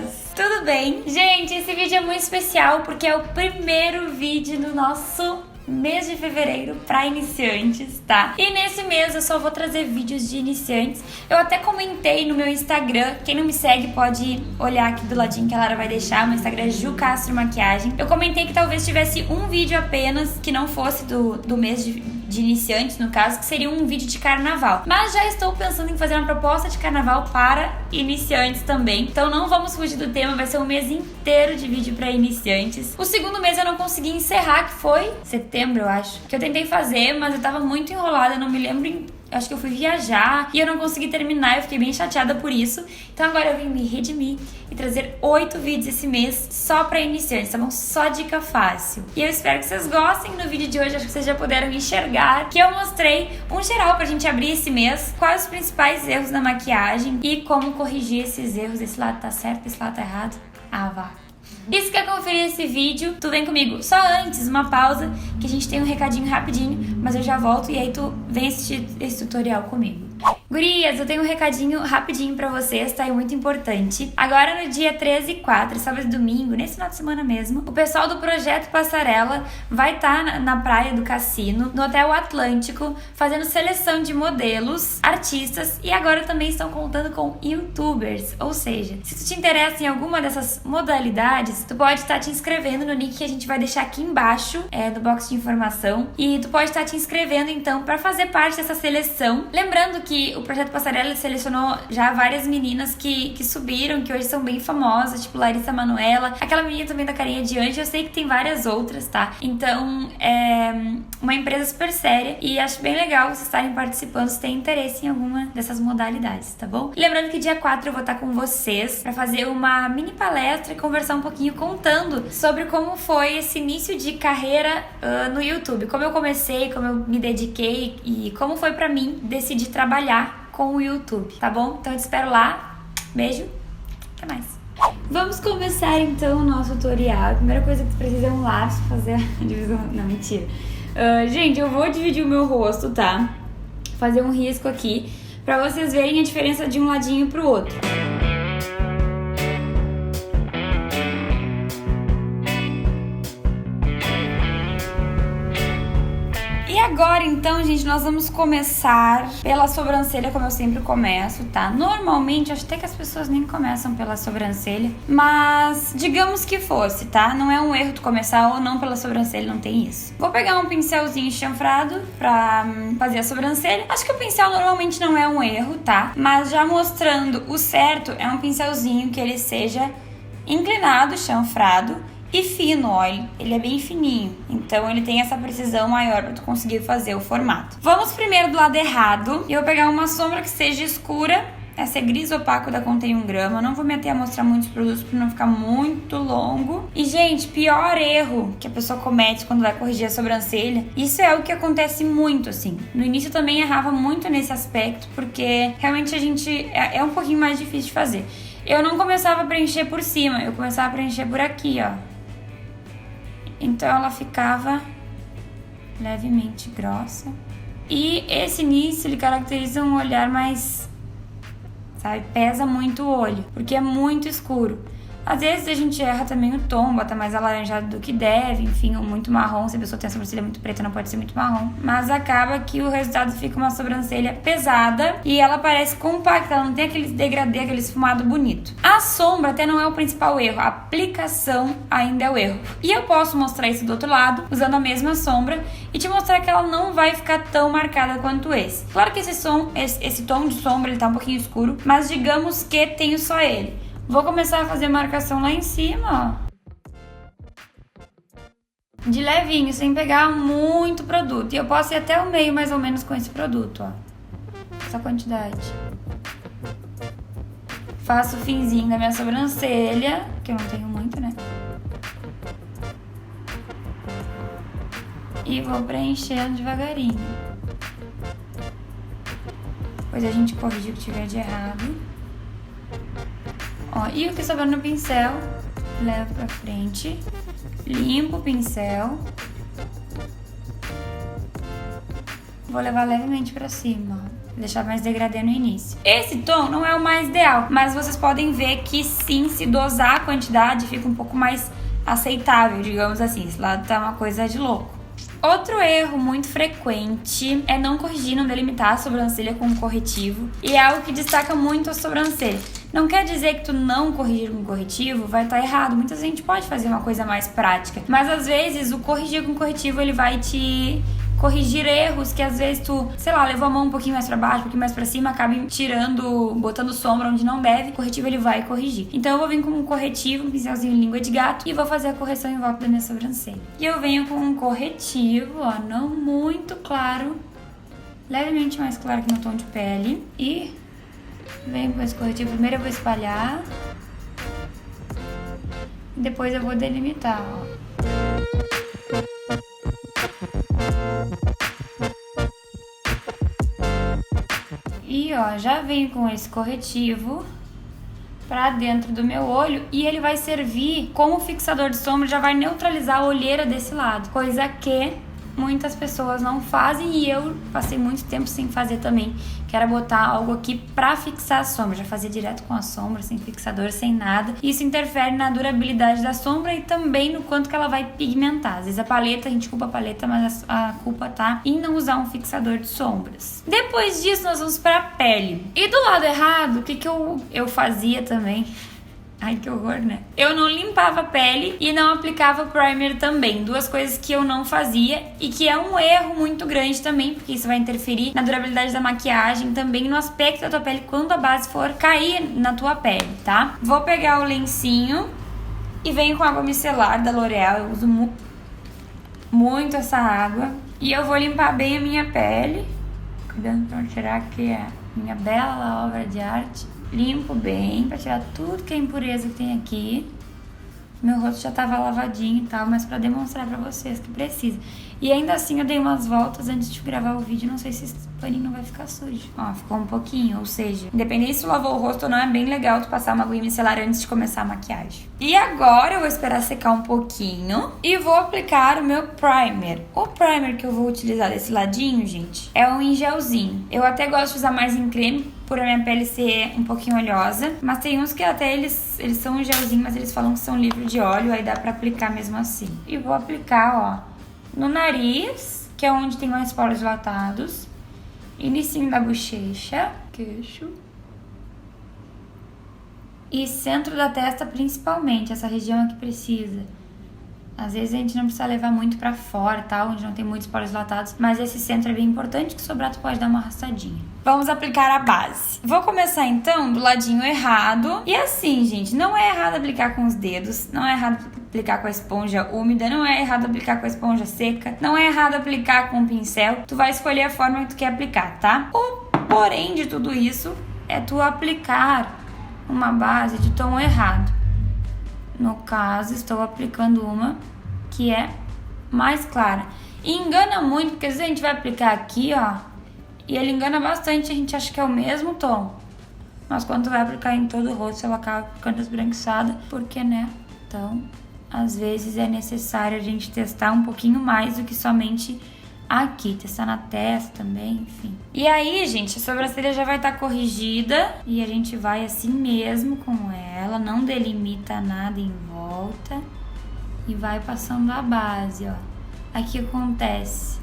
gurias! Tudo bem? Gente, esse vídeo é muito especial porque é o primeiro vídeo do nosso mês de fevereiro para iniciantes, tá? E nesse mês eu só vou trazer vídeos de iniciantes. Eu até comentei no meu Instagram, quem não me segue pode olhar aqui do ladinho que a Lara vai deixar, meu Instagram é Ju Castro Maquiagem. Eu comentei que talvez tivesse um vídeo apenas que não fosse do mês de iniciantes, no caso, que seria um vídeo de carnaval. Mas já estou pensando em fazer uma proposta de carnaval para iniciantes também. Então não vamos fugir do tema, vai ser um mês inteiro de vídeo para iniciantes. O segundo mês eu não consegui encerrar, que foi setembro, eu acho. Que eu tentei fazer, mas eu tava muito enrolada, eu não me lembro acho que eu fui viajar e eu não consegui terminar, eu fiquei bem chateada por isso. Então agora eu vim me redimir e trazer 8 vídeos esse mês só pra iniciantes, tá bom? Só dica fácil. E eu espero que vocês gostem do vídeo de hoje, acho que vocês já puderam enxergar que eu mostrei um geral pra gente abrir esse mês, quais os principais erros na maquiagem e como corrigir esses erros. Esse lado tá certo, esse lado tá errado. Ah, vá. E se quer conferir esse vídeo, tu vem comigo. Só antes, uma pausa, que a gente tem um recadinho rapidinho, mas eu já volto e aí tu vem assistir esse tutorial comigo. Gurias, eu tenho um recadinho rapidinho pra vocês, tá? É muito importante. Agora no dia 13 e 4, sábado e domingo, nesse final de semana mesmo, o pessoal do Projeto Passarela vai estar na praia do Cassino, no Hotel Atlântico, fazendo seleção de modelos, artistas e agora também estão contando com youtubers. Ou seja, se tu te interessa em alguma dessas modalidades, tu pode estar te inscrevendo no link que a gente vai deixar aqui embaixo, no box de informação, e tu pode estar te inscrevendo então pra fazer parte dessa seleção. Lembrando que o Projeto Passarela selecionou já várias meninas que subiram, que hoje são bem famosas, tipo Larissa Manoela, aquela menina também da carinha de anjo, eu sei que tem várias outras, tá? Então, é uma empresa super séria e acho bem legal vocês estarem participando se tem interesse em alguma dessas modalidades, tá bom? E lembrando que dia 4 eu vou estar com vocês pra fazer uma mini palestra e conversar um pouquinho contando sobre como foi esse início de carreira no YouTube, como eu comecei, como eu me dediquei e como foi pra mim decidir trabalhar com o YouTube, tá bom? Então eu te espero lá. Beijo. Até mais. Vamos começar então o nosso tutorial. A primeira coisa que tu precisa é um lápis pra fazer a divisão. Não, mentira. Gente, eu vou dividir o meu rosto, tá? Fazer um risco aqui pra vocês verem a diferença de um ladinho pro outro. Agora, então, gente, nós vamos começar pela sobrancelha, como eu sempre começo, tá? Normalmente, acho até que as pessoas nem começam pela sobrancelha, mas digamos que fosse, tá? Não é um erro tu começar ou não pela sobrancelha, não tem isso. Vou pegar um pincelzinho chanfrado pra fazer a sobrancelha. Acho que o pincel normalmente não é um erro, tá? Mas já mostrando o certo, é um pincelzinho que ele seja inclinado, chanfrado, e fino, ó, ele é bem fininho, então ele tem essa precisão maior pra tu conseguir fazer o formato. Vamos primeiro do lado errado, e eu vou pegar uma sombra que seja escura, essa é gris opaco da Contém 1 grama, não vou me ater a mostrar muitos produtos pra não ficar muito longo. E gente, pior erro que a pessoa comete quando vai corrigir a sobrancelha, isso é o que acontece muito, assim. No início eu também errava muito nesse aspecto, porque realmente a gente é um pouquinho mais difícil de fazer. Eu não começava a preencher por cima, eu começava a preencher por aqui, ó. Então ela ficava levemente grossa. E esse início, ele caracteriza um olhar mais, sabe, pesa muito o olho, porque é muito escuro. Às vezes a gente erra também o tom, bota mais alaranjado do que deve, enfim, ou muito marrom. Se a pessoa tem a sobrancelha muito preta, não pode ser muito marrom. Mas acaba que o resultado fica uma sobrancelha pesada e ela parece compacta, ela não tem aquele degradê, aquele esfumado bonito. A sombra até não é o principal erro, a aplicação ainda é o erro. E eu posso mostrar isso do outro lado, usando a mesma sombra, e te mostrar que ela não vai ficar tão marcada quanto esse. Claro que esse tom de sombra, ele tá um pouquinho escuro, mas digamos que tenho só ele. Vou começar a fazer marcação lá em cima, ó. De levinho, sem pegar muito produto. E eu posso ir até o meio, mais ou menos, com esse produto, ó. Essa quantidade. Faço o finzinho da minha sobrancelha, que eu não tenho muito, né? E vou preenchendo devagarinho. Depois a gente corrige o que tiver de errado. Ó, e o que sobrar no pincel, levo pra frente, limpo o pincel, vou levar levemente pra cima, ó. deixar mais degradê no início. Esse tom não é o mais ideal, mas vocês podem ver que sim, se dosar a quantidade, fica um pouco mais aceitável, digamos assim. Esse lado tá uma coisa de louco. Outro erro muito frequente é não corrigir, não delimitar a sobrancelha com corretivo. E é algo que destaca muito a sobrancelha. Não quer dizer que tu não corrigir com corretivo vai estar errado. Muita gente pode fazer uma coisa mais prática. Mas às vezes o corrigir com corretivo ele vai te corrigir erros que às vezes tu, sei lá, levou a mão um pouquinho mais pra baixo, um pouquinho mais pra cima, acaba tirando, botando sombra onde não deve. O corretivo ele vai corrigir. Então eu vou vir com um corretivo, um pincelzinho em língua de gato e vou fazer a correção em volta da minha sobrancelha. E eu venho com um corretivo, ó, não muito claro, levemente mais claro que no tom de pele. E venho com esse corretivo, primeiro eu vou espalhar, depois eu vou delimitar, ó. E ó, já venho com esse corretivo pra dentro do meu olho e ele vai servir como fixador de sombra, já vai neutralizar a olheira desse lado, coisa que muitas pessoas não fazem e eu passei muito tempo sem fazer também, que era botar algo aqui pra fixar a sombra, já fazia direto com a sombra, sem fixador, sem nada. Isso interfere na durabilidade da sombra e também no quanto que ela vai pigmentar. Às vezes a paleta, a gente culpa a paleta, mas a culpa tá em não usar um fixador de sombras. Depois disso nós vamos pra pele. E do lado errado, o que eu fazia também? Ai, que horror, né? Eu não limpava a pele e não aplicava primer também. Duas coisas que eu não fazia e que é um erro muito grande também, porque isso vai interferir na durabilidade da maquiagem, também no aspecto da tua pele quando a base for cair na tua pele, tá? Vou pegar o lencinho e venho com água micelar da L'Oréal. Eu uso muito essa água. E eu vou limpar bem a minha pele. Cuidando pra não tirar aqui a minha bela obra de arte. Limpo bem, pra tirar tudo que é impureza que tem aqui. Meu rosto já tava lavadinho e tal, mas pra demonstrar pra vocês que precisa. E ainda assim eu dei umas voltas antes de gravar o vídeo, não sei se esse paninho não vai ficar sujo. Ó, ficou um pouquinho, ou seja, independente se tu lavou o rosto ou não, é bem legal tu passar uma aguinha micelar antes de começar a maquiagem. E agora eu vou esperar secar um pouquinho e vou aplicar o meu primer. O primer que eu vou utilizar desse ladinho, gente, é um em gelzinho. Eu até gosto de usar mais em creme, por a minha pele ser um pouquinho oleosa, mas tem uns que até eles são um gelzinho, mas eles falam que são livres de óleo, aí dá pra aplicar mesmo assim. E vou aplicar, ó, no nariz, que é onde tem mais poros dilatados, inicinho da bochecha, queixo, e centro da testa principalmente, essa região aqui precisa. Às vezes a gente não precisa levar muito pra fora, tá? Onde não tem muitos poros dilatados, mas esse centro é bem importante, que sobrar tu pode dar uma arrastadinha. Vamos aplicar a base. Vou começar então do ladinho errado. E assim, gente, não é errado aplicar com os dedos, não é errado aplicar com a esponja úmida, não é errado aplicar com a esponja seca, não é errado aplicar com o pincel. Tu vai escolher a forma que tu quer aplicar, tá? O porém de tudo isso é tu aplicar uma base de tom errado. No caso, estou aplicando uma que é mais clara. E engana muito, porque às vezes a gente vai aplicar aqui, ó, e ele engana bastante, a gente acha que é o mesmo tom. Mas quando tu vai aplicar em todo o rosto, ela acaba ficando esbranquiçada, porque, né? Então, às vezes é necessário a gente testar um pouquinho mais do que somente aqui, testar na testa também, enfim. E aí, gente, a sobrancelha já vai estar corrigida e a gente vai assim mesmo com ela, não delimita nada em volta e vai passando a base, ó. Aqui acontece,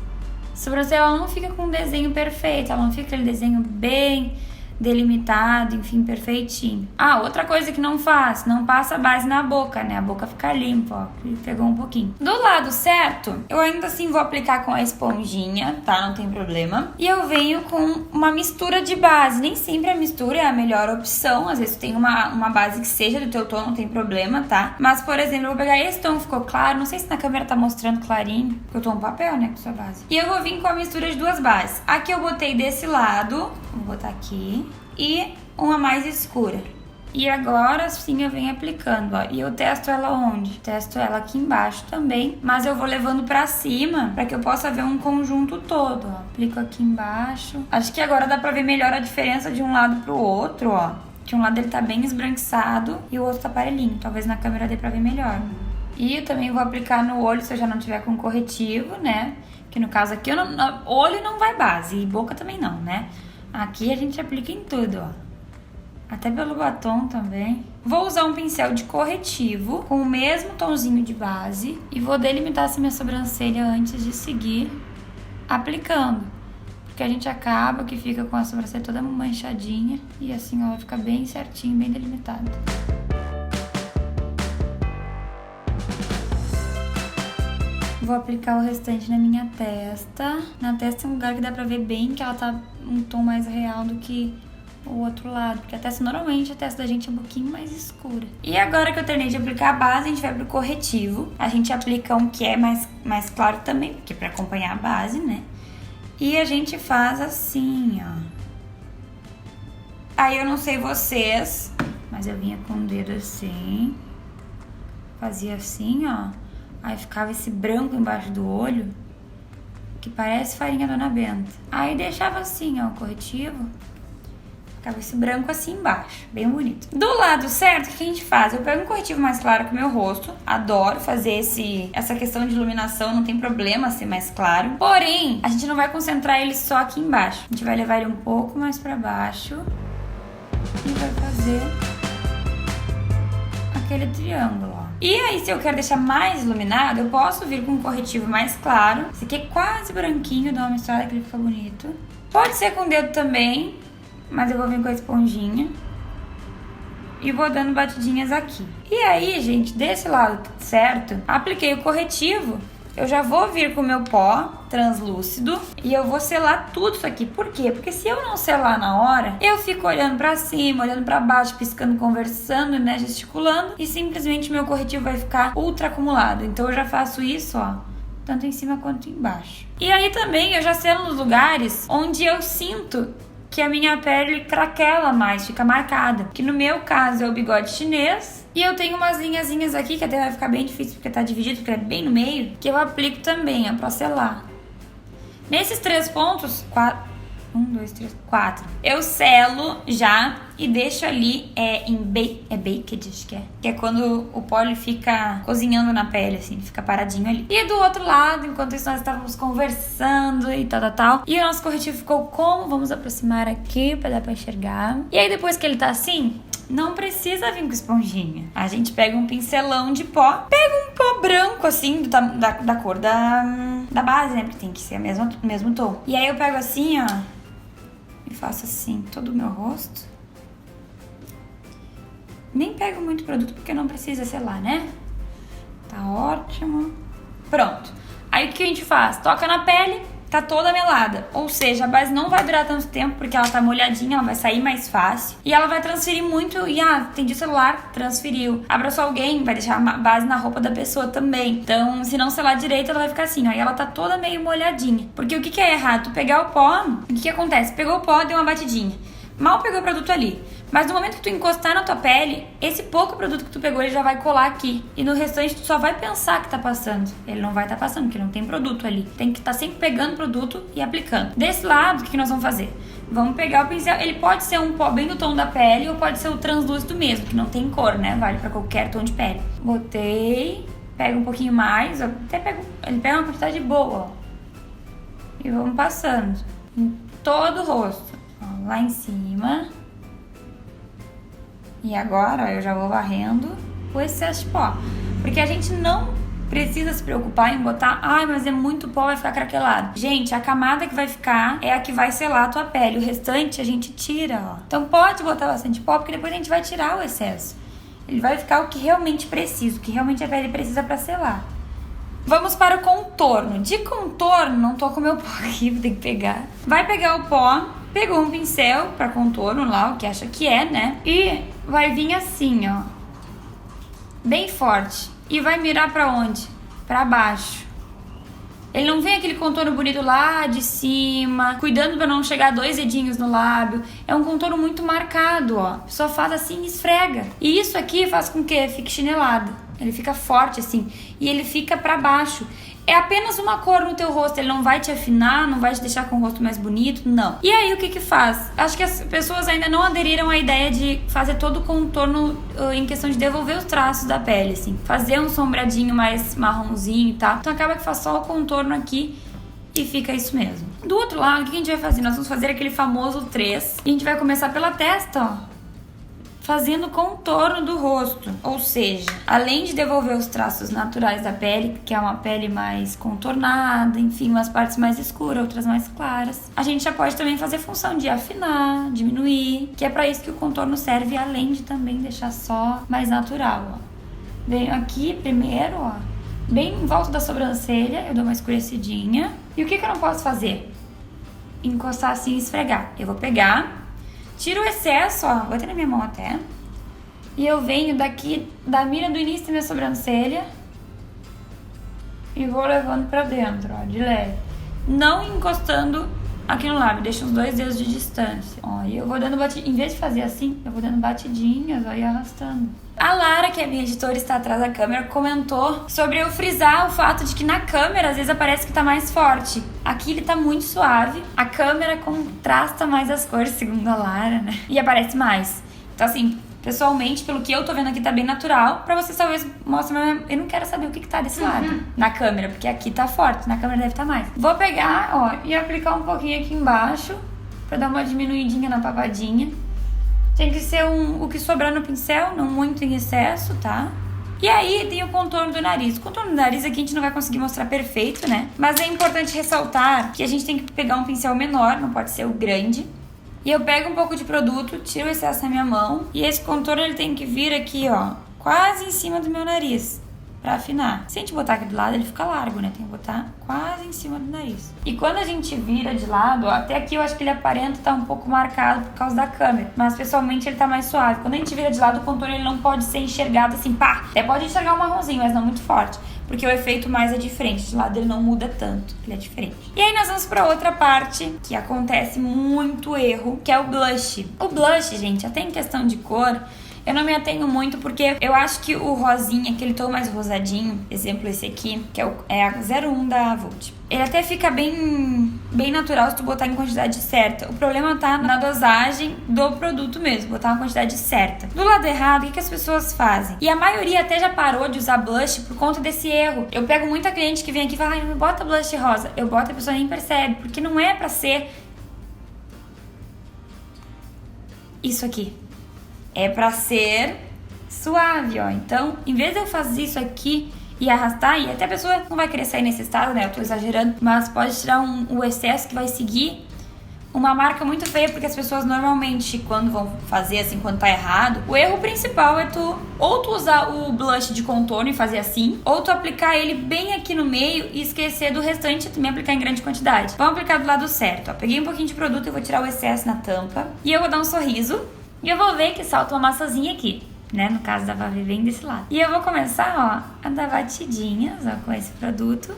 a sobrancelha ela não fica com um desenho perfeito, ela não fica aquele desenho bem delimitado, enfim, perfeitinho. Ah, outra coisa que não faz, não passa a base na boca, né? A boca fica limpa, ó, pegou um pouquinho. Do lado certo, eu ainda assim vou aplicar com a esponjinha, tá? Não tem problema. E eu venho com uma mistura de base. Nem sempre a mistura é a melhor opção, às vezes tem uma base que seja do teu tom, não tem problema, tá? Mas, por exemplo, eu vou pegar esse tom que ficou claro, não sei se na câmera tá mostrando clarinho, porque eu tô no papel, né, com sua base. E eu vou vir com a mistura de duas bases. Aqui eu botei desse lado, vou botar aqui, e uma mais escura. E agora sim eu venho aplicando, ó. E eu testo ela onde? Testo ela aqui embaixo também, mas eu vou levando pra cima pra que eu possa ver um conjunto todo, ó. Aplico aqui embaixo. Acho que agora dá pra ver melhor a diferença de um lado pro outro, ó. De um lado ele tá bem esbranquiçado e o outro tá parelhinho. Talvez na câmera dê pra ver melhor. E eu também vou aplicar no olho se eu já não tiver com corretivo, né? Que no caso aqui, olho não vai base e boca também não, né? Aqui a gente aplica em tudo, ó. Até pelo batom também. Vou usar um pincel de corretivo com o mesmo tomzinho de base e vou delimitar essa minha sobrancelha antes de seguir aplicando. Porque a gente acaba que fica com a sobrancelha toda manchadinha e assim ela fica bem certinho, bem delimitada. Vou aplicar o restante na minha testa. Na testa é um lugar que dá pra ver bem que ela tá um tom mais real do que o outro lado, porque normalmente a testa da gente é um pouquinho mais escura. E agora que eu terminei de aplicar a base, a gente vai pro corretivo. A gente aplica um que é mais claro também, porque é pra acompanhar a base, né? E a gente faz assim, ó. Aí eu não sei vocês, mas eu vinha com o dedo assim, fazia assim, ó. Aí ficava esse branco embaixo do olho, que parece farinha Dona Benta. Aí deixava assim, ó, o corretivo. Ficava esse branco assim embaixo, bem bonito. Do lado certo, o que a gente faz? Eu pego um corretivo mais claro que o meu rosto. Adoro fazer essa questão de iluminação, não tem problema ser mais claro. Porém, a gente não vai concentrar ele só aqui embaixo. A gente vai levar ele um pouco mais pra baixo e vai fazer aquele triângulo, ó. E aí, se eu quero deixar mais iluminado, eu posso vir com um corretivo mais claro. Esse aqui é quase branquinho, dá uma misturada que ele fica bonito. Pode ser com o dedo também, mas eu vou vir com a esponjinha e vou dando batidinhas aqui. E aí, gente, desse lado certo, apliquei o corretivo. Eu já vou vir com o meu pó translúcido e eu vou selar tudo isso aqui. Por quê? Porque se eu não selar na hora, eu fico olhando pra cima, olhando pra baixo, piscando, conversando, né, gesticulando, e simplesmente meu corretivo vai ficar ultra acumulado. Então eu já faço isso, ó, tanto em cima quanto embaixo. E aí também eu já selo nos lugares onde eu sinto que a minha pele craquela mais, fica marcada. Que no meu caso é o bigode chinês. E eu tenho umas linhazinhas aqui, que até vai ficar bem difícil porque tá dividido, porque é bem no meio, que eu aplico também, ó, pra selar. Nesses 3 pontos, 4, eu selo já e deixo ali baked, acho que é quando o pó fica cozinhando na pele, assim, fica paradinho ali. E do outro lado, enquanto isso nós estávamos conversando e tal, e o nosso corretivo ficou como? Vamos aproximar aqui pra dar pra enxergar. E aí depois que ele tá assim, não precisa vir com esponjinha. A gente pega um pincelão de pó, pega um pó branco, assim, da cor da base, né? Porque tem que ser o mesmo tom. E aí eu pego assim, ó, e faço assim, todo o meu rosto. Nem pego muito produto porque não precisa selar, né? Tá ótimo. Pronto. Aí o que a gente faz? Toca na pele, tá toda melada. Ou seja, a base não vai durar tanto tempo porque ela tá molhadinha, ela vai sair mais fácil. E ela vai transferir muito. E atendi o celular, transferiu. Abraçou alguém, vai deixar a base na roupa da pessoa também. Então, se não selar direito, ela vai ficar assim, ó. E ela tá toda meio molhadinha. Porque o que é errado? Tu pegar o pó, o que acontece? Pegou o pó, deu uma batidinha. Mal pegou o produto ali. Mas no momento que tu encostar na tua pele, esse pouco produto que tu pegou, ele já vai colar aqui. E no restante, tu só vai pensar que tá passando. Ele não vai estar passando, porque não tem produto ali. Tem que estar sempre pegando produto e aplicando. Desse lado, o que nós vamos fazer? Vamos pegar o pincel. Ele pode ser um pó bem do tom da pele ou pode ser o translúcido mesmo, que não tem cor, né? Vale pra qualquer tom de pele. Botei. Pega um pouquinho mais. Ele pega uma quantidade boa, ó. E vamos passando em todo o rosto. Ó, lá em cima. E agora eu já vou varrendo o excesso de pó. Porque a gente não precisa se preocupar em botar, mas é muito pó, vai ficar craquelado. Gente, a camada que vai ficar é a que vai selar a tua pele. O restante a gente tira, ó. Então pode botar bastante pó, porque depois a gente vai tirar o excesso. Ele vai ficar o que realmente precisa, o que realmente a pele precisa pra selar. Vamos para o contorno. De contorno, não tô com o meu pó aqui, vou ter que pegar. Vai pegar o pó, pegou um pincel pra contorno lá, o que acha que é, né? E vai vir assim, ó. Bem forte. E vai mirar pra onde? Pra baixo. Ele não vem aquele contorno bonito lá de cima, cuidando pra não chegar 2 dedinhos no lábio. É um contorno muito marcado, ó. Só faz assim e esfrega. E isso aqui faz com que fique chinelado. Ele fica forte assim. E ele fica pra baixo. É apenas uma cor no teu rosto, ele não vai te afinar, não vai te deixar com o rosto mais bonito, não. E aí o que faz? Acho que as pessoas ainda não aderiram à ideia de fazer todo o contorno em questão de devolver os traços da pele, assim. Fazer um sombreadinho mais marronzinho e tal. Então acaba que faz só o contorno aqui e fica isso mesmo. Do outro lado, o que a gente vai fazer? Nós vamos fazer aquele famoso 3. E a gente vai começar pela testa, ó. Fazendo contorno do rosto. Ou seja, além de devolver os traços naturais da pele, que é uma pele mais contornada, enfim, umas partes mais escuras, outras mais claras, a gente já pode também fazer função de afinar, diminuir, que é pra isso que o contorno serve, além de também deixar só mais natural, ó. Venho aqui primeiro, ó, bem em volta da sobrancelha, eu dou uma escurecidinha. E o que eu não posso fazer? Encostar assim e esfregar. Eu vou pegar... Tiro o excesso, ó, botei na minha mão até. E eu venho daqui, da mira do início da minha sobrancelha. E vou levando pra dentro, ó, de leve. Não encostando aqui no lábio, deixa uns 2 dedos de distância. Ó, e eu vou dando batidinhas, em vez de fazer assim, eu vou dando batidinhas, ó, e arrastando. A Lara, que é minha editora, está atrás da câmera, comentou sobre eu frisar o fato de que na câmera às vezes aparece que tá mais forte. Aqui ele tá muito suave, a câmera contrasta mais as cores, segundo a Lara, né? E aparece mais. Então assim, pessoalmente, pelo que eu tô vendo aqui, tá bem natural. Pra vocês talvez mostrem, eu não quero saber o que tá desse lado na câmera, porque aqui tá forte, na câmera deve tá mais. Vou pegar, ó, e aplicar um pouquinho aqui embaixo, pra dar uma diminuidinha na papadinha. Tem que ser o que sobrar no pincel, não muito em excesso, tá? E aí tem o contorno do nariz. O contorno do nariz aqui a gente não vai conseguir mostrar perfeito, né? Mas é importante ressaltar que a gente tem que pegar um pincel menor, não pode ser o grande. E eu pego um pouco de produto, tiro o excesso na minha mão. E esse contorno ele tem que vir aqui, ó, quase em cima do meu nariz, pra afinar. Se a gente botar aqui do lado, ele fica largo, né? Tem que botar quase em cima do nariz. E quando a gente vira de lado, ó, até aqui eu acho que ele aparenta estar um pouco marcado por causa da câmera. Mas pessoalmente ele tá mais suave. Quando a gente vira de lado, o contorno ele não pode ser enxergado assim, pá! Até pode enxergar um marronzinho, mas não muito forte. Porque o efeito mais é diferente. De lado ele não muda tanto, ele é diferente. E aí nós vamos pra outra parte, que acontece muito erro, que é o blush. O blush, gente, até em questão de cor... Eu não me atenho muito porque eu acho que o rosinha, aquele tom mais rosadinho, exemplo esse aqui, que é a 01 da Vult, ele até fica bem natural se tu botar em quantidade certa. O problema tá na dosagem do produto mesmo, botar uma quantidade certa. Do lado errado, o que as pessoas fazem? E a maioria até já parou de usar blush por conta desse erro. Eu pego muita cliente que vem aqui e fala, ai, não me bota blush rosa. Eu boto e a pessoa nem percebe, porque não é pra ser isso aqui. É pra ser suave, ó. Então, em vez de eu fazer isso aqui e arrastar, e até a pessoa não vai querer sair nesse estado, né? Eu tô exagerando, mas pode tirar o excesso que vai seguir uma marca muito feia, porque as pessoas normalmente, quando vão fazer assim, quando tá errado, o erro principal é ou tu usar o blush de contorno e fazer assim, ou tu aplicar ele bem aqui no meio e esquecer do restante e também aplicar em grande quantidade. Vamos aplicar do lado certo, ó. Peguei um pouquinho de produto, eu vou tirar o excesso na tampa e eu vou dar um sorriso. E eu vou ver que salta uma massazinha aqui, né? No caso da Vavi vem desse lado. E eu vou começar, ó, a dar batidinhas, ó, com esse produto.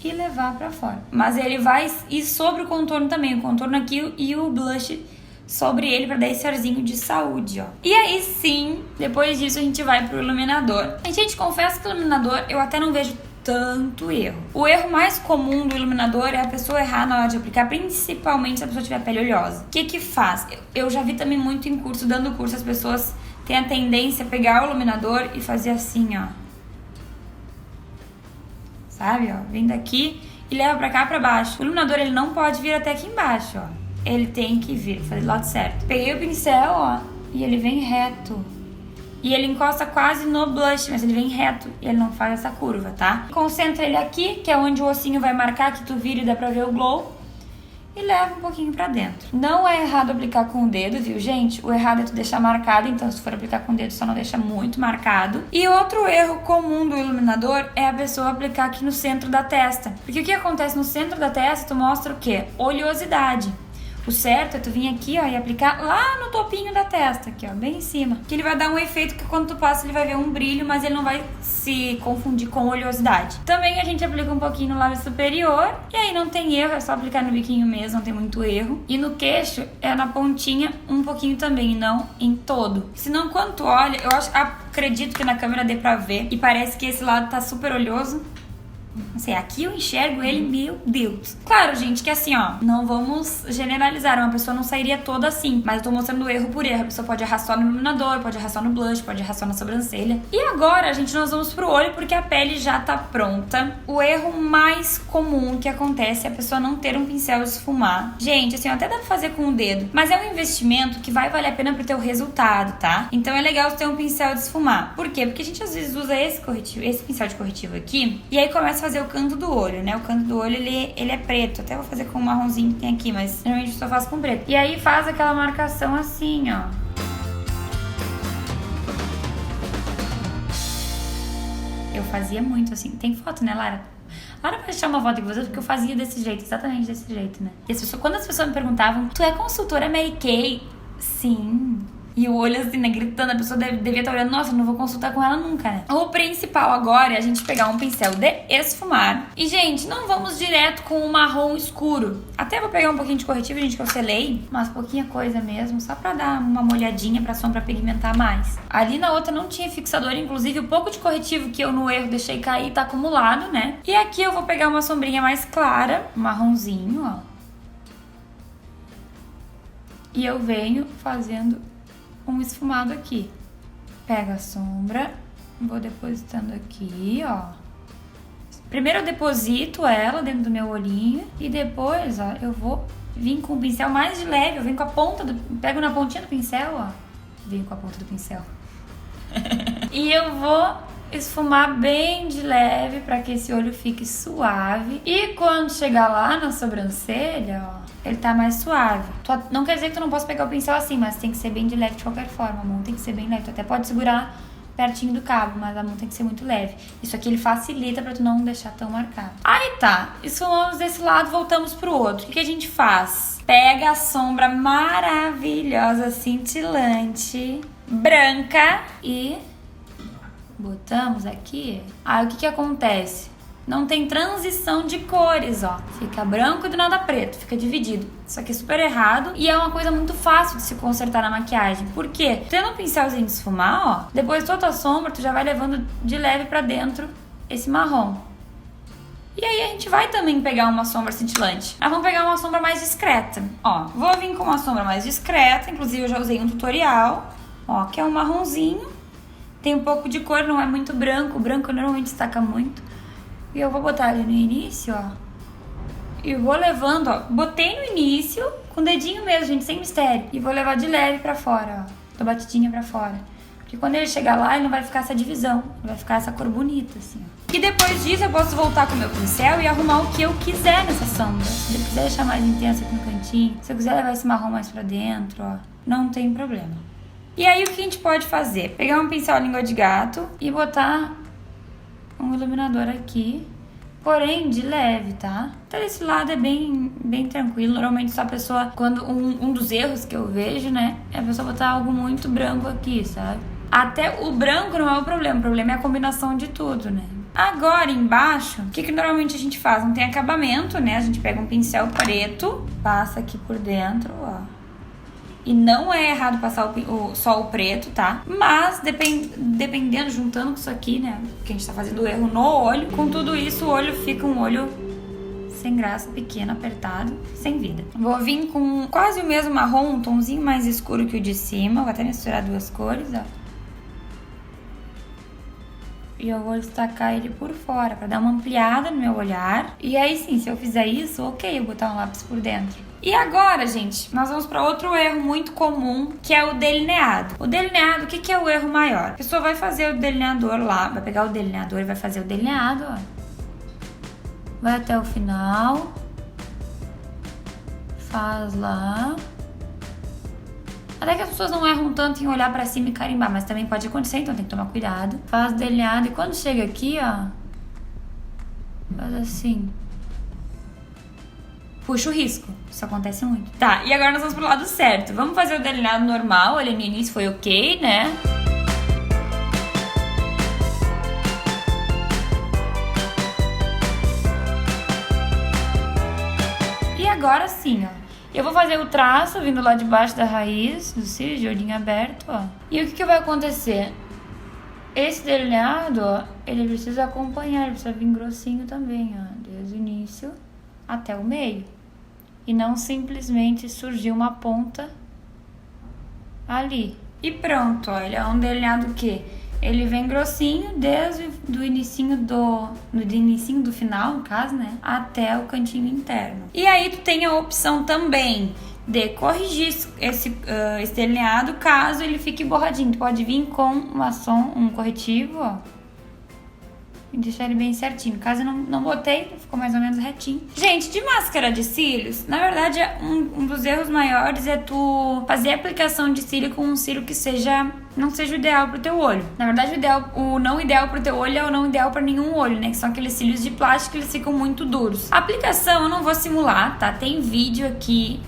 E levar pra fora. Mas ele vai ir sobre o contorno também. O contorno aqui e o blush sobre ele pra dar esse arzinho de saúde, ó. E aí sim, depois disso a gente vai pro iluminador. E, gente, confesso que o iluminador eu até não vejo tanto erro. O erro mais comum do iluminador é a pessoa errar na hora de aplicar, principalmente se a pessoa tiver pele oleosa. O que faz? Eu já vi também muito em curso, dando curso, as pessoas têm a tendência a pegar o iluminador e fazer assim, ó. Sabe, ó? Vem daqui e leva pra cá, pra baixo. O iluminador, ele não pode vir até aqui embaixo, ó. Ele tem que vir, fazer do lado certo. Peguei o pincel, ó, e ele vem reto. E ele encosta quase no blush, mas ele vem reto e ele não faz essa curva, tá? Concentra ele aqui, que é onde o ossinho vai marcar, que tu vira e dá pra ver o glow. E leva um pouquinho pra dentro. Não é errado aplicar com o dedo, viu, gente? O errado é tu deixar marcado, então se for aplicar com o dedo, só não deixa muito marcado. E outro erro comum do iluminador é a pessoa aplicar aqui no centro da testa. Porque o que acontece no centro da testa, tu mostra o quê? Oleosidade. O certo é tu vir aqui, ó, e aplicar lá no topinho da testa, aqui, ó, bem em cima. Que ele vai dar um efeito que quando tu passa ele vai ver um brilho, mas ele não vai se confundir com oleosidade. Também a gente aplica um pouquinho no lábio superior, e aí não tem erro, é só aplicar no biquinho mesmo, não tem muito erro. E no queixo é na pontinha um pouquinho também, não em todo. Senão quando tu olha, acredito que na câmera dê pra ver, e parece que esse lado tá super oleoso. Não sei, aqui eu enxergo ele, meu Deus. Claro, gente, que assim, ó, não vamos generalizar. Uma pessoa não sairia toda assim. Mas eu tô mostrando erro por erro. A pessoa pode arrastar no iluminador, pode arrastar no blush, pode arrastar na sobrancelha. E agora, gente, nós vamos pro olho porque a pele já tá pronta. O erro mais comum que acontece é a pessoa não ter um pincel de esfumar. Gente, assim, ó, até dá pra fazer com o dedo. Mas é um investimento que vai valer a pena pro teu resultado, tá? Então é legal ter um pincel de esfumar. Por quê? Porque a gente às vezes usa esse corretivo, esse pincel de corretivo aqui, e aí começa a fazer o canto do olho, né? O canto do olho, ele é preto. Até vou fazer com o marronzinho que tem aqui, mas normalmente eu só faço com preto. E aí faz aquela marcação assim, ó. Eu fazia muito assim. Tem foto, né, Lara? Lara vai deixar uma foto aqui com vocês, porque eu fazia desse jeito, exatamente desse jeito, né? E quando as pessoas me perguntavam, tu é consultora Mary Kay? Sim. E o olho assim, né, gritando, a pessoa devia estar olhando, nossa, não vou consultar com ela nunca, né? O principal agora é a gente pegar um pincel de esfumar. E, gente, não vamos direto com o marrom escuro. Até vou pegar um pouquinho de corretivo, gente, que eu selei, mas pouquinha coisa mesmo, só pra dar uma molhadinha pra sombra pigmentar mais. Ali na outra não tinha fixador, inclusive o pouco de corretivo que eu no erro deixei cair tá acumulado, né? E aqui eu vou pegar uma sombrinha mais clara, um marronzinho, ó. E eu venho fazendo um esfumado aqui. Pego a sombra, vou depositando aqui, ó. Primeiro eu deposito ela dentro do meu olhinho e depois, ó, eu vou vir com o pincel mais de leve, eu venho com a ponta pego na pontinha do pincel, ó. Venho com a ponta do pincel. E eu vou esfumar bem de leve para que esse olho fique suave. E quando chegar lá na sobrancelha, ó, ele tá mais suave. Não quer dizer que tu não possa pegar o pincel assim, mas tem que ser bem de leve de qualquer forma. A mão tem que ser bem leve. Tu até pode segurar pertinho do cabo, mas a mão tem que ser muito leve. Isso aqui ele facilita pra tu não deixar tão marcado. Aí tá, esfumamos desse lado, voltamos pro outro. O que a gente faz? Pega a sombra maravilhosa, cintilante, branca e botamos aqui. Aí o que acontece? Não tem transição de cores, ó. Fica branco e do nada preto, fica dividido. Isso aqui é super errado e é uma coisa muito fácil de se consertar na maquiagem. Por quê? Tendo um pincelzinho de esfumar, ó, depois toda a sombra tu já vai levando de leve pra dentro esse marrom. E aí a gente vai também pegar uma sombra cintilante. Mas vamos pegar uma sombra mais discreta. Ó, vou vir com uma sombra mais discreta, inclusive eu já usei um tutorial, ó, que é um marronzinho. Tem um pouco de cor, não é muito branco. O branco normalmente destaca muito. E eu vou botar ali no início, ó. E vou levando, ó. Botei no início, com o dedinho mesmo, gente, sem mistério. E vou levar de leve pra fora, ó. Tô batidinha pra fora. Porque quando ele chegar lá, ele não vai ficar essa divisão. Vai ficar essa cor bonita, assim, ó. E depois disso, eu posso voltar com o meu pincel e arrumar o que eu quiser nessa sombra. Se eu quiser deixar mais intenso aqui no cantinho, se eu quiser levar esse marrom mais pra dentro, ó, não tem problema. E aí, o que a gente pode fazer? Pegar um pincel língua de gato e botar um iluminador aqui, porém de leve, tá? Então esse lado é bem tranquilo. Normalmente só a pessoa, quando um dos erros que eu vejo, né, é a pessoa botar algo muito branco aqui, sabe? Até o branco não é o problema é a combinação de tudo, né? Agora embaixo, o que normalmente a gente faz? Não tem acabamento, né? A gente pega um pincel preto, passa aqui por dentro, ó. E não é errado passar só o preto, tá? Mas dependendo, juntando com isso aqui, né? Que a gente tá fazendo o erro no olho. Com tudo isso, o olho fica um olho sem graça, pequeno, apertado, sem vida. Vou vir com quase o mesmo marrom, um tomzinho mais escuro que o de cima. Vou até misturar duas cores, ó. E eu vou destacar ele por fora, pra dar uma ampliada no meu olhar. E aí sim, se eu fizer isso, ok, eu botar um lápis por dentro. E agora, gente, nós vamos para outro erro muito comum, que é o delineado. O delineado, o que é o erro maior? A pessoa vai fazer o delineador lá, vai pegar o delineador e vai fazer o delineado, ó. Vai até o final. Faz lá. Até que as pessoas não erram tanto em olhar pra cima e carimbar, mas também pode acontecer, então tem que tomar cuidado. Faz o delineado e quando chega aqui, ó, faz assim. Puxa o risco, isso acontece muito. Tá, e agora nós vamos pro lado certo. Vamos fazer o delineado normal, ali no início foi ok, né? E agora sim, ó. Eu vou fazer o traço vindo lá de baixo da raiz, do cílio, de olhinho aberto, ó. E o que vai acontecer? Esse delineado, ó, ele precisa acompanhar, ele precisa vir grossinho também, ó, desde o início até o meio. E não simplesmente surgir uma ponta ali. E pronto, ó, ele é um delineado que ele vem grossinho desde do inicinho do final, no caso, né, até o cantinho interno. E aí tu tem a opção também de corrigir esse delineado caso ele fique borradinho. Tu pode vir com um corretivo, ó, e deixar ele bem certinho. Caso eu não botei, ficou mais ou menos retinho. Gente, de máscara de cílios, na verdade, um dos erros maiores é tu fazer a aplicação de cílio com um cílio que não seja o ideal pro teu olho. Na verdade, o não ideal pro teu olho é o não ideal pra nenhum olho, né? Que são aqueles cílios de plástico, eles ficam muito duros. A aplicação eu não vou simular, tá? Tem vídeo aqui,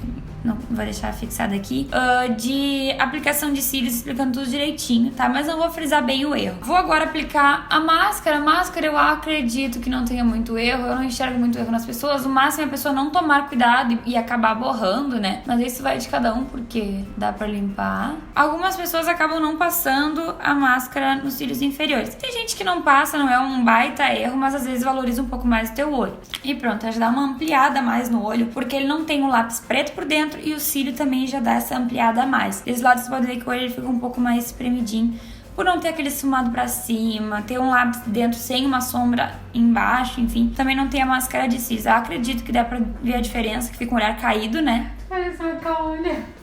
não vou deixar fixado aqui, de aplicação de cílios explicando tudo direitinho, tá? Mas não vou frisar bem o erro. Vou agora aplicar a máscara. A máscara eu acredito que não tenha muito erro, eu não enxergo muito erro nas pessoas. O máximo é a pessoa não tomar cuidado e acabar borrando, né? Mas isso vai de cada um, porque dá pra limpar. Algumas pessoas acabam não passando a máscara nos cílios inferiores. Tem gente que não passa, não é um baita erro, mas às vezes valoriza um pouco mais o teu olho. E pronto, já dá uma ampliada mais no olho, porque ele não tem o lápis preto por dentro e o cílio também já dá essa ampliada a mais. Desse lado você pode ver que o olho ele fica um pouco mais espremidinho, por não ter aquele esfumado pra cima, ter um lápis dentro sem uma sombra embaixo, enfim. Também não tem a máscara de cílios. Eu acredito que dá pra ver a diferença, que fica um olhar caído, né? Olha só a olha.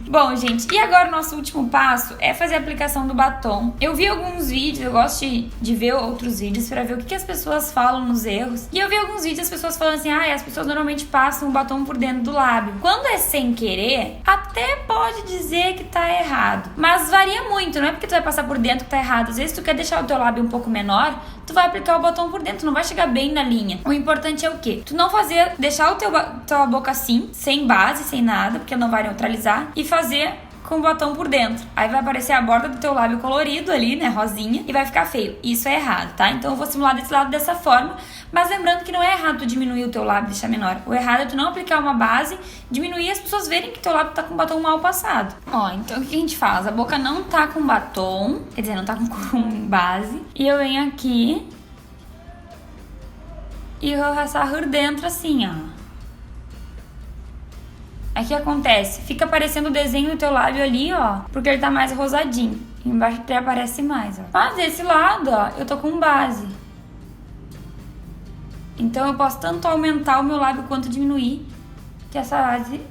Bom, gente, e agora o nosso último passo é fazer a aplicação do batom. Eu vi alguns vídeos, eu gosto de ver outros vídeos pra ver o que as pessoas falam nos erros. E eu vi alguns vídeos as pessoas falando assim, as pessoas normalmente passam o batom por dentro do lábio. Quando é sem querer, até pode dizer que tá errado. Mas varia muito, não é porque tu vai passar por dentro que tá errado. Às vezes tu quer deixar o teu lábio um pouco menor, tu vai aplicar o batom por dentro, não vai chegar bem na linha. O importante é o quê? Tu não deixar tua boca assim, sem base, sem nada, porque não vai neutralizar, e fazer com o batom por dentro. Aí vai aparecer a borda do teu lábio colorido ali, né, rosinha, e vai ficar feio. Isso é errado, tá? Então eu vou simular desse lado dessa forma, mas lembrando que não é errado tu diminuir o teu lábio e deixar menor. O errado é tu não aplicar uma base, diminuir e as pessoas verem que teu lábio tá com batom mal passado. Ó, então o que a gente faz? A boca não tá com batom, quer dizer, não tá com base, e eu venho aqui e vou passar por dentro assim, ó. Aí o que acontece? Fica aparecendo o desenho do teu lábio ali, ó, porque ele tá mais rosadinho. Embaixo até aparece mais, ó. Mas desse lado, ó, eu tô com base. Então eu posso tanto aumentar o meu lábio quanto diminuir, que essa base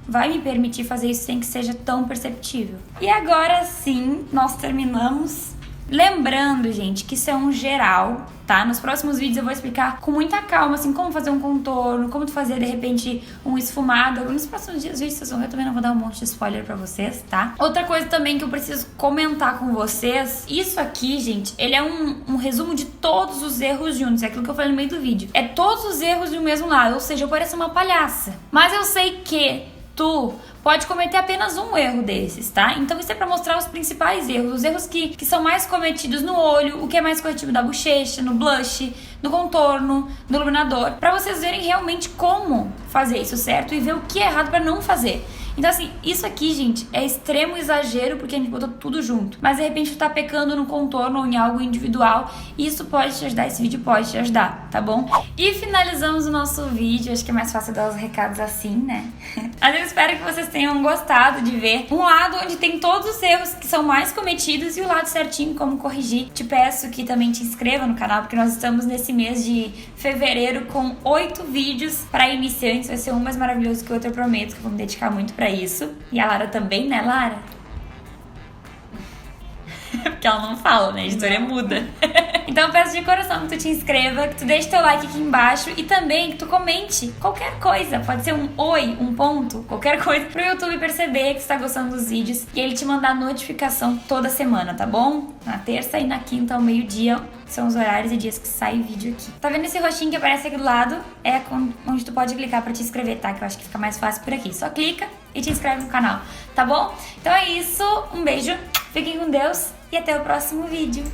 vai me permitir fazer isso sem que seja tão perceptível. E agora sim, nós terminamos. Lembrando, gente, que isso é um geral, tá? Nos próximos vídeos eu vou explicar com muita calma, assim, como fazer um contorno, como tu fazer, de repente, um esfumado. Nos próximos dias, vídeos vocês vão ver, eu também não vou dar um monte de spoiler pra vocês, tá? Outra coisa também que eu preciso comentar com vocês, isso aqui, gente, ele é um resumo de todos os erros juntos, é aquilo que eu falei no meio do vídeo. É todos os erros do mesmo lado, ou seja, eu pareço uma palhaça. Mas eu sei que tu pode cometer apenas um erro desses, tá? Então isso é pra mostrar os principais erros, os erros que são mais cometidos no olho, o que é mais corretivo da bochecha, no blush, no contorno, no iluminador, pra vocês verem realmente como fazer isso, certo? E ver o que é errado pra não fazer. Então assim, isso aqui, gente, é extremo exagero porque a gente botou tudo junto. Mas de repente tu tá pecando no contorno ou em algo individual, e isso pode te ajudar, esse vídeo pode te ajudar, tá bom? E finalizamos o nosso vídeo, acho que é mais fácil dar os recados assim, né? Mas eu espero que vocês tenham gostado de ver um lado onde tem todos os erros que são mais cometidos e o lado certinho como corrigir. Te peço que também te inscreva no canal, porque nós estamos nesse mês de fevereiro com 8 vídeos para iniciantes. Vai ser um mais maravilhoso que o outro, eu prometo, que eu vou me dedicar muito pra isso. E a Lara também, né, Lara? Porque ela não fala, né? A editora é muda. Então eu peço de coração que tu te inscreva, que tu deixe teu like aqui embaixo e também que tu comente qualquer coisa. Pode ser um oi, um ponto, qualquer coisa, pro YouTube perceber que tu tá gostando dos vídeos e ele te mandar notificação toda semana, tá bom? Na terça e na quinta ao meio-dia são os horários e dias que sai vídeo aqui. Tá vendo esse roxinho que aparece aqui do lado? É onde tu pode clicar pra te inscrever, tá? Que eu acho que fica mais fácil por aqui. Só clica e te inscreve no canal, tá bom? Então é isso, um beijo, fiquem com Deus e até o próximo vídeo.